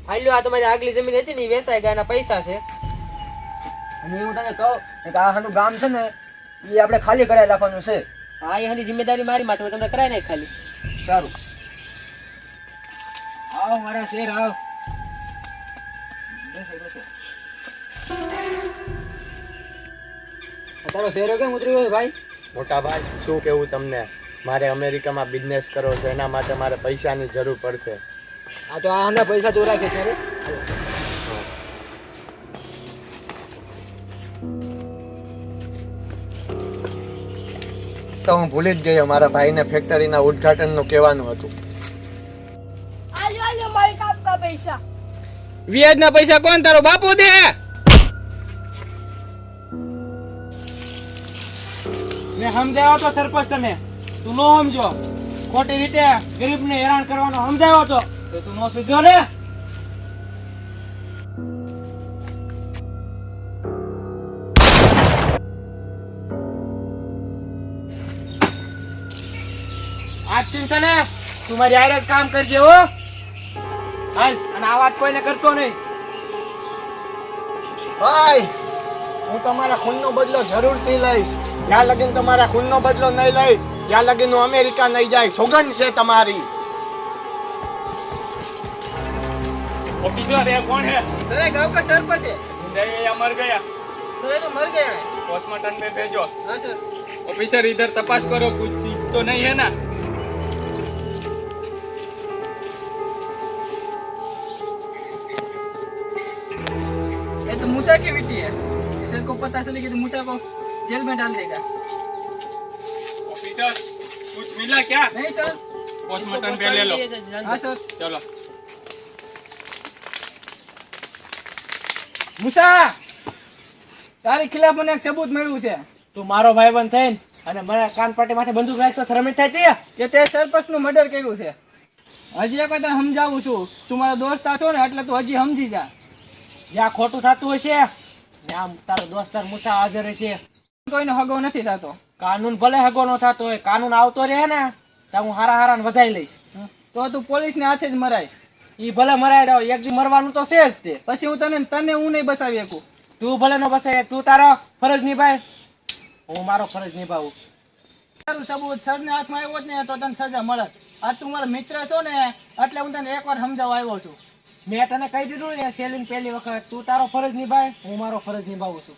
આલ્યો આ તમારી આગલી જમીન હતી ને ઈ વેચાઈ ગયા, એના પૈસા છે. અને હું તને કહું કે આ હાનું ગામ છે ને એ આપણે ખાલી કરાવી નાખવાનું છે. હા, એ હાની જિમ્મેદારી મારી માથે, હું તમને કરાય નાખ ખાલી. સારું, આવો મારા શેર, આવો. બેસો. તારો શેરો કેમ ઉતરી ગયો ભાઈ? મોટા ભાઈ, શું કેવું તમને, મારે અમેરિકામાં બિઝનેસ કરવો છે, એના માટે મારે પૈસાની જરૂર પડશે. આ તો આના પૈસા તું રાખે છે રે. તો હું ભૂલી જ ગયો, મારા ભાઈને ફેક્ટરીના ઉદ્ઘાટનનું કહેવાનું હતું. આલ્યો મારી કાપકા પૈસા. વ્યાજના પૈસા કોણ તારો બાપુ દે? મેં સમજાવ્યો તો સરપંચ તને, તું નો સમજો. ખોટી રીતે ગરીબને હેરાન કરવાનો સમજાવ્યો તો તું નો સુધ્યો ને. આજ ચિંતા ને તું મારી હારે જ કામ કરજે હો. હાલ, અને આ વાત કોઈને કરતો નહીં. ભાઈ, હું તમારા ખૂનનો બદલો જરૂરથી લઈશ. જ્યાં લગીન તમારા ખૂનનો બદલો નહીં લઈ, ત્યાં લગીન હું અમેરિકા નહીં જાય. સોગંદ છે તમારી. ઓફિસર, એ કોણ હે? સર, એ ગાંવ કા સરપંચ છે. ये मर गया, સર, એ તો મર ગયા હે. पोस्टमार्टम में भेजो. હા સર. ऑफिसर इधर तपास करो, कुछ चीज तो नहीं है ना? ये तो मूसा की बेटी है, सर को पता चले कि तो मूसा को जेल में डाल देगा. ऑफिसर, कुछ मिला क्या? नहीं सर, पोस्टमार्टम पे ले लो. हाँ सर. चलो. મુસા, તારી ખિલાફ મને એક સબૂત મળ્યું છે. તું મારો ભાઈબંધ થઈને અને મારા કાન પાટી માથે બંદૂક રાખશો, શરમ થાય તે કે તે સરપંચ નું મર્ડર કર્યું છે. હજી એક તને સમજાવું છું, તું મારો દોસ્ત છો ને એટલે તું હજી સમજી જા. જ્યાં ખોટું થતું હશે ત્યાં તારો દોસ્તાર મુસા હાજર છે. કોઈનો હગો નથી થતો. કાનૂન ભલે હગો ન થતો હોય, કાનૂન આવતો રહે ને તો હું હારા ને વધાઈ લઈશ. તો તું પોલીસ ને હાથે જ મરાઈશ. ઈ ભલે મરાય દો, એક દી મરવાનું તો છે જ તે. પછી હું તને હું નહીં બસાવી શકું. તું ભલે નો બસે, તું તારો ફરજ નિભાય, હું મારો ફરજ નિભાવું. તારું સબૂત સરને હાથમાં આવ્યો જ ને તો તને સજા મળે. આ તું મારો મિત્ર છો ને એટલે હું તને એકવાર સમજાવવા આવ્યો છું. મેં તને કહી દીધું ને સેલિંગ પહેલી વખત, તું તારો ફરજ નિભાય, હું મારો ફરજ નિભાવું છું.